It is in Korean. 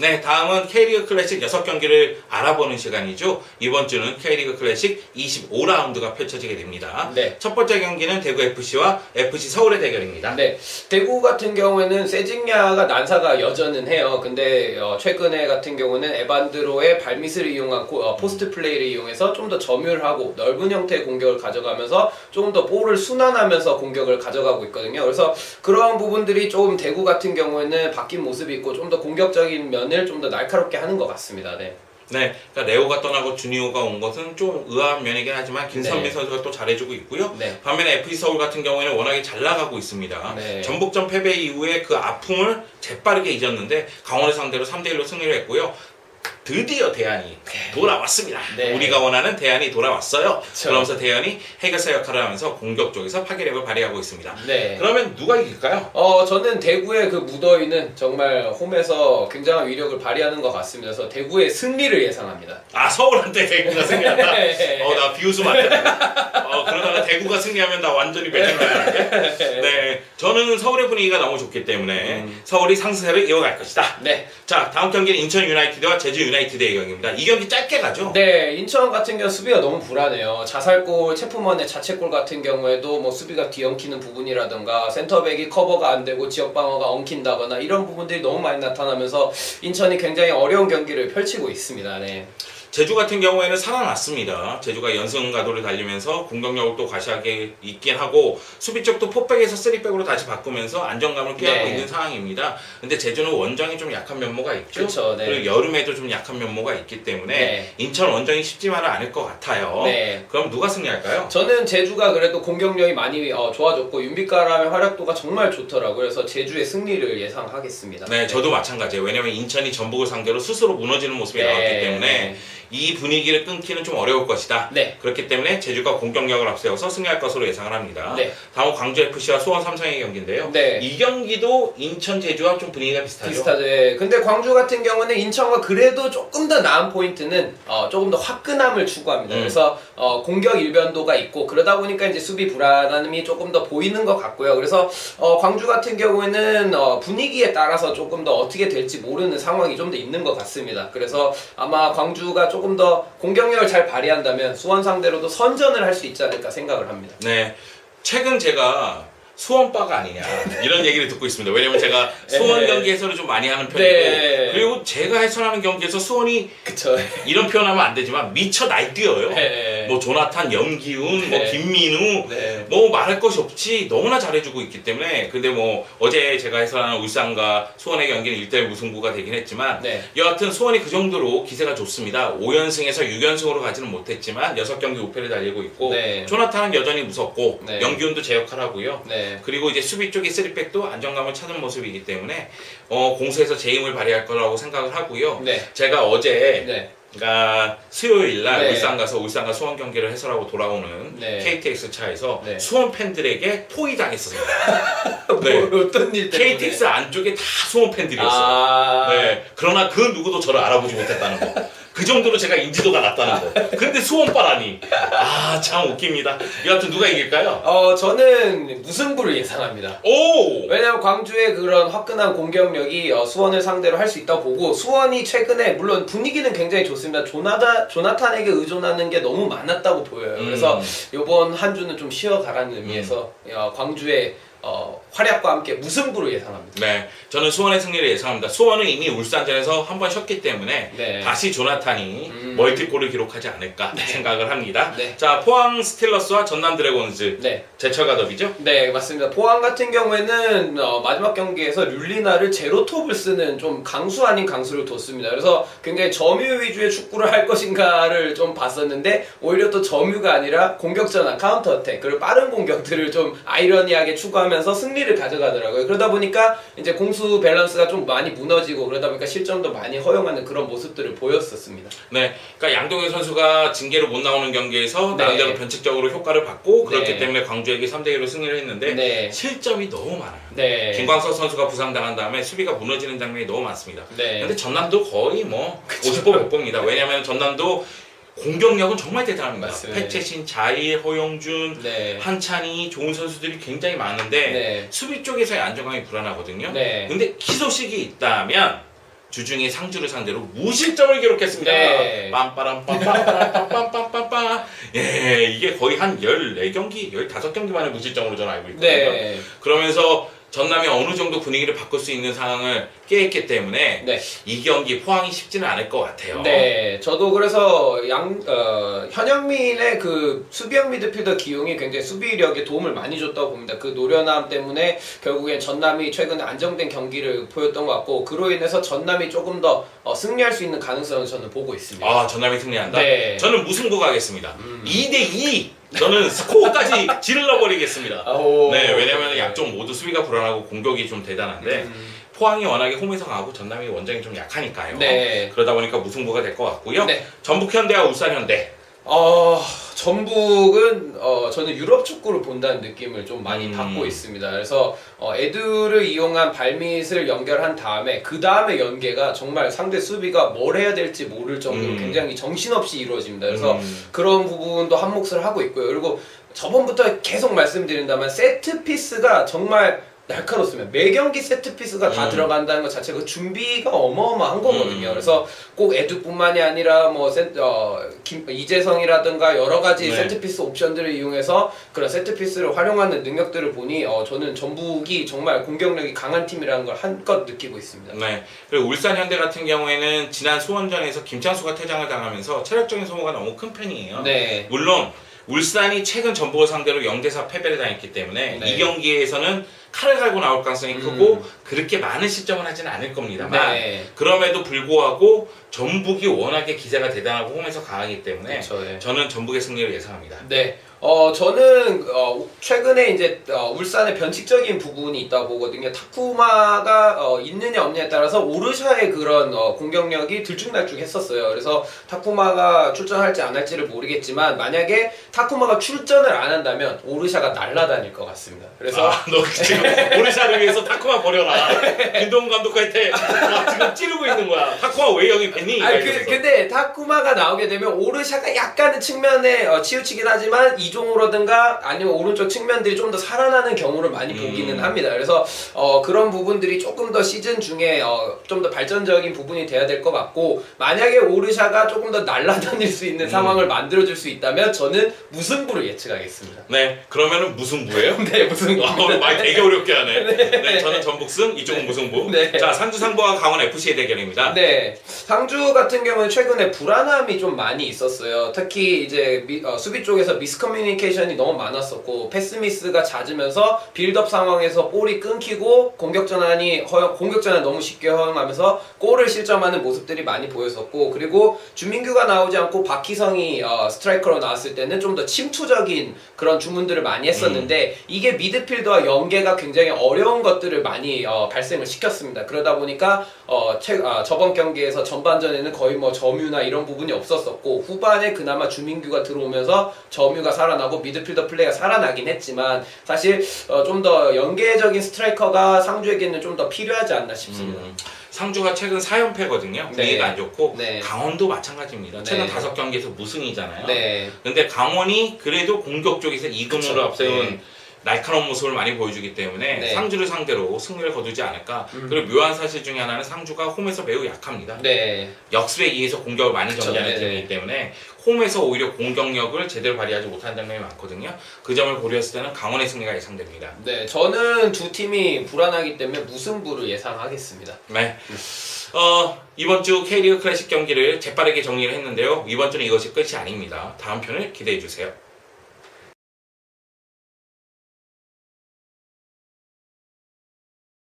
네, 다음은 K리그 클래식 6경기를 알아보는 시간이죠. 이번 주는 K리그 클래식 25라운드가 펼쳐지게 됩니다. 네. 첫 번째 경기는 대구FC와 FC 서울의 대결입니다. 네, 대구 같은 경우에는 세징야가 난사가 여전은 해요. 근데 최근에 같은 경우는 에반드로의 발밑을 이용한 포스트 플레이를 이용해서 좀 더 점유하고 넓은 형태의 공격을 가져가면서 조금 더 볼을 순환하면서 공격을 가져가고 있거든요. 그래서 그런 부분들이 조금 대구 같은 경우에는 바뀐 모습이 있고 좀 더 공격적인 면을 좀 더 날카롭게 하는 것 같습니다. 네. 네, 그러니까 레오가 떠나고 주니오가 온 것은 좀 의아한 면이긴 하지만 김선민 네. 선수가 또 잘해주고 있고요. 네. 반면에 FC 서울 같은 경우에는 워낙에 잘 나가고 있습니다. 네. 전북전 패배 이후에 그 아픔을 재빠르게 잊었는데 강원을 상대로 3대1로 승리를 했고요. 드디어 대안이 돌아왔습니다. 네. 우리가 원하는 대안이 돌아왔어요. 그쵸. 그러면서 대안이 해결사 역할을 하면서 공격 쪽에서 파괴력을 발휘하고 있습니다. 네. 그러면 누가 이길까요? 저는 대구의 그 무더위는 정말 홈에서 굉장한 위력을 발휘하는 것 같습니다. 그래서 대구의 승리를 예상합니다. 아, 서울한테 대구가 승리한다? 네. 나 비웃음 안 돼. 그러다가 대구가 승리하면 나 완전히 배짱나는데. 네, 저는 서울의 분위기가 너무 좋기 때문에 서울이 상승세를 이어갈 것이다. 네. 자, 다음 경기는 인천 유나이티드와 제주 유나이티드의 경기입니다. 이 경기 짧게 가죠? 네, 인천 같은 경우 수비가 너무 불안해요. 자살골, 체프먼의 자책골 같은 경우에도 뭐 수비가 뒤엉키는 부분이라던가 센터백이 커버가 안 되고 지역 방어가 엉킨다거나 이런 부분들이 너무 많이 나타나면서 인천이 굉장히 어려운 경기를 펼치고 있습니다. 네. 제주 같은 경우에는 살아났습니다. 제주가 연승 가도를 달리면서 공격력을 또 과시하게 있긴 하고 수비 쪽도 포백에서 3백으로 다시 바꾸면서 안정감을 꾀하고 네. 있는 상황입니다. 근데 제주는 원정이 좀 약한 면모가 있죠. 그쵸, 네. 그리고 여름에도 좀 약한 면모가 있기 때문에 네. 인천 원정이 쉽지만은 않을 것 같아요. 네. 그럼 누가 승리할까요? 저는 제주가 그래도 공격력이 많이 좋아졌고 윤빛가람의 활약도가 정말 좋더라고요. 그래서 제주의 승리를 예상하겠습니다. 네, 저도 마찬가지예요. 왜냐면 인천이 전북을 상대로 스스로 무너지는 모습이 네. 나왔기 때문에 이 분위기를 끊기는 좀 어려울 것이다. 네. 그렇기 때문에 제주가 공격력을 앞세워서 승리할 것으로 예상을 합니다. 네. 다음은 광주FC와 수원 삼성의 경기인데요. 네. 이 경기도 인천 제주와 좀 분위기가 비슷하죠. 비슷하죠. 예. 근데 광주 같은 경우는 인천과 그래도 조금 더 나은 포인트는 조금 더 화끈함을 추구합니다. 그래서 공격 일변도가 있고 그러다 보니까 이제 수비 불안함이 조금 더 보이는 것 같고요. 그래서 광주 같은 경우에는 분위기에 따라서 조금 더 어떻게 될지 모르는 상황이 좀 더 있는 것 같습니다. 그래서 아마 광주가 조금 더 공격력을 잘 발휘한다면 수원 상대로도 선전을 할 수 있지 않을까 생각을 합니다. 네, 최근 제가 수원바가 아니냐 이런 얘기를 듣고 있습니다. 왜냐면 제가 수원 네. 경기 해설을 좀 많이 하는 편이고 네. 그리고 제가 해설하는 경기에서 수원이 그쵸. 이런 표현하면 안 되지만 미쳐 날뛰어요. 네. 뭐 조나탄, 염기훈, 뭐 네. 김민우 네. 뭐 말할 것이 없지 너무나 잘해주고 있기 때문에 근데 뭐 어제 제가 해설하는 울산과 수원의 경기는 1대1 무승부가 되긴 했지만 네. 여하튼 수원이 그 정도로 기세가 좋습니다. 5연승에서 6연승으로 가지는 못했지만 6경기 우패를 달리고 있고 네. 조나탄은 여전히 무섭고 네. 염기훈도 제 역할 하고요. 네. 그리고 이제 수비 쪽의 3백도 안정감을 찾은 모습이기 때문에 공수에서 제 힘을 발휘할 거라고 생각을 하고요. 네. 제가 어제 네. 그러니까 수요일 날 네. 울산 가서 울산과 수원 경기를 해설하고 돌아오는 네. KTX 차에서 네. 수원 팬들에게 포위당했었어요. 네. 뭐 어떤 일 때문에? KTX 안쪽에 다 수원 팬들이었어요. 아. 네. 그러나 그 누구도 저를 알아보지 못했다는 거. 그 정도로 제가 인지도가 낮다는 거. 근데 수원바라니. 참 웃깁니다. 여하튼 누가 이길까요? 저는 무승부를 예상합니다. 오! 왜냐면 광주의 그런 화끈한 공격력이 수원을 상대로 할 수 있다고 보고 수원이 최근에 물론 분위기는 굉장히 좋습니다. 조나탄에게 의존하는 게 너무 많았다고 보여요. 그래서 이번 한 주는 좀 쉬어가라는 의미에서 광주의 활약과 함께 무승부를 예상합니다. 네, 저는 수원의 승리를 예상합니다. 수원은 이미 울산전에서 한 번 쉬었기 때문에 네. 다시 조나탄이 멀티골을 기록하지 않을까 생각을 합니다. 네. 자, 포항 스틸러스와 전남 드래곤즈 네. 제철가 더비죠? 네, 맞습니다. 포항 같은 경우에는 마지막 경기에서 률리나를 제로톱을 쓰는 좀 강수 아닌 강수를 뒀습니다. 그래서 굉장히 점유 위주의 축구를 할 것인가를 좀 봤었는데 오히려 또 점유가 아니라 공격 전환, 카운터 어택, 그리고 빠른 공격들을 좀 아이러니하게 추구하면서 승리를 가져가더라고요. 그러다 보니까 이제 공수 밸런스가 좀 많이 무너지고 그러다 보니까 실점도 많이 허용하는 그런 모습들을 보였었습니다. 네, 그러니까 양동현 선수가 징계로 못 나오는 경기에서 네. 나름대로 변칙적으로 효과를 받고 그렇기 네. 때문에 광주에게 3대1로 승리를 했는데 네. 실점이 너무 많아요. 네. 김광석 선수가 부상당한 다음에 수비가 무너지는 장면이 너무 많습니다. 네. 근데 전남도 거의 뭐 50보 100보입니다. 왜냐하면 전남도 공격력은 정말 대단합니다. 맞습니다. 패채신, 자일, 허용준, 네. 한찬이 좋은 선수들이 굉장히 많은데 네. 수비 쪽에서의 안정감이 불안하거든요. 네. 근데 희소식이 있다면 주중에 상주를 상대로 무실점을 기록했습니다. 네. 빰빠람빰빰빰빰빰빰빰. 예, 이게 거의 한 14경기, 15경기 만에 무실점으로 저는 알고 있거든요. 네. 그러면서 전남이 어느 정도 분위기를 바꿀 수 있는 상황을 깨했기 때문에 네. 이 경기 포항이 쉽지는 않을 것 같아요. 네, 저도 그래서 현영민의 그 수비형 미드필더 기용이 굉장히 수비력에 도움을 많이 줬다고 봅니다. 그 노련함 때문에 결국엔 전남이 최근에 안정된 경기를 보였던 것 같고 그로 인해서 전남이 조금 더 승리할 수 있는 가능성을 저는 보고 있습니다. 아, 전남이 승리한다? 네. 저는 무승부 가겠습니다. 2대2! 저는 스코어까지 질러버리겠습니다. 네, 왜냐면 양쪽 모두 수비가 불안하고 공격이 좀 대단한데 포항이 워낙에 홈에서 강하고 전남이 원정이 좀 약하니까요. 네. 그러다 보니까 무승부가 될 것 같고요. 네. 전북현대와 울산현대. 전북은 저는 유럽 축구를 본다는 느낌을 좀 많이 받고 있습니다. 그래서 에드를 이용한 발밑을 연결한 다음에 그 다음에 연계가 정말 상대 수비가 뭘 해야 될지 모를 정도로 굉장히 정신없이 이루어집니다. 그래서 그런 부분도 한 몫을 하고 있고요. 그리고 저번부터 계속 말씀드린다면 세트 피스가 정말 날카롭습니다. 매 경기 세트피스가 다 들어간다는 것 자체가 그 준비가 어마어마한 거거든요. 그래서 꼭 에듀뿐만이 아니라 뭐 이재성이라든가 여러 가지 네. 세트피스 옵션들을 이용해서 그런 세트피스를 활용하는 능력들을 보니 저는 전북이 정말 공격력이 강한 팀이라는 걸 한껏 느끼고 있습니다. 네. 그리고 울산현대 같은 경우에는 지난 수원전에서 김창수가 퇴장을 당하면서 체력적인 소모가 너무 큰 편이에요. 네. 물론 울산이 최근 전북을 상대로 0대4 패배를 당했기 때문에 네. 이 경기에서는 칼을 갈고 나올 가능성이 크고 그렇게 많은 실점을 하지는 않을 겁니다만 네. 그럼에도 불구하고 전북이 워낙에 기세가 대단하고 홈에서 강하기 때문에 그렇죠, 네. 저는 전북의 승리를 예상합니다. 네. 저는 최근에 이제 울산의 변칙적인 부분이 있다고 보거든요. 타쿠마가 있느냐 없느냐에 따라서 오르샤의 그런 공격력이 들쭉날쭉했었어요. 그래서 타쿠마가 출전할지 안 할지를 모르겠지만 만약에 타쿠마가 출전을 안 한다면 오르샤가 날아다닐 것 같습니다. 그래서 너 지금 오르샤를 위해서 타쿠마 버려라. 김동훈 감독한테 지금 찌르고 있는 거야. 타쿠마 왜 여기 뺐니? 근데 타쿠마가 나오게 되면 오르샤가 약간의 측면에 치우치긴 하지만 이종호라든가 아니면 오른쪽 측면들이 좀 더 살아나는 경우를 많이 보기는 합니다. 그래서 그런 부분들이 조금 더 시즌 중에 좀 더 발전적인 부분이 돼야 될 것 같고 만약에 오르샤가 조금 더 날아다닐 수 있는 상황을 만들어줄 수 있다면 저는 무승부를 예측하겠습니다. 네, 그러면은 무승부예요? 네, 무승부. 말 되게 어렵게 하네. 네, 저는 전북승, 이쪽은 네. 무승부. 네. 자, 상주 상부와 강원 FC의 대결입니다. 네, 상주 같은 경우는 최근에 불안함이 좀 많이 있었어요. 특히 이제 수비 쪽에서 미스커뮤니케이션이 너무 많았었고 패스 미스가 잦으면서 빌드업 상황에서 볼이 끊기고 공격 전환이 너무 쉽게 허용하면서 골을 실점하는 모습들이 많이 보였었고 그리고 주민규가 나오지 않고 박희성이 스트라이커로 나왔을 때는 좀 더 침투적인 그런 주문들을 많이 했었는데 이게 미드필더와 연계가 굉장히 어려운 것들을 많이 발생을 시켰습니다. 그러다 보니까 저번 경기에서 전반전에는 거의 뭐 점유나 이런 부분이 없었었고 후반에 그나마 주민규가 들어오면서 점유가 살아나고 미드필더 플레이가 살아나긴 했지만 사실 좀 더 연계적인 스트라이커가 상주에게는 좀 더 필요하지 않나 싶습니다. 상주가 최근 4연패거든요. 네. 분위기가 안 좋고 네. 강원도 마찬가지입니다. 최근 네. 5경기에서 무승이잖아요. 네. 근데 강원이 그래도 공격 쪽에서 2금으로 그쵸. 앞세운 네. 날카로운 모습을 많이 보여주기 때문에 네. 상주를 상대로 승리를 거두지 않을까. 그리고 묘한 사실 중에 하나는 상주가 홈에서 매우 약합니다. 네. 역습에 의해서 공격을 많이 그쵸, 전개하는 네네. 팀이기 때문에 홈에서 오히려 공격력을 제대로 발휘하지 못하는 장면이 많거든요. 그 점을 고려했을 때는 강원의 승리가 예상됩니다. 네, 저는 두 팀이 불안하기 때문에 무승부를 예상하겠습니다. 네. 이번 주 K리그 클래식 경기를 재빠르게 정리를 했는데요. 이번 주는 이것이 끝이 아닙니다. 다음 편을 기대해 주세요.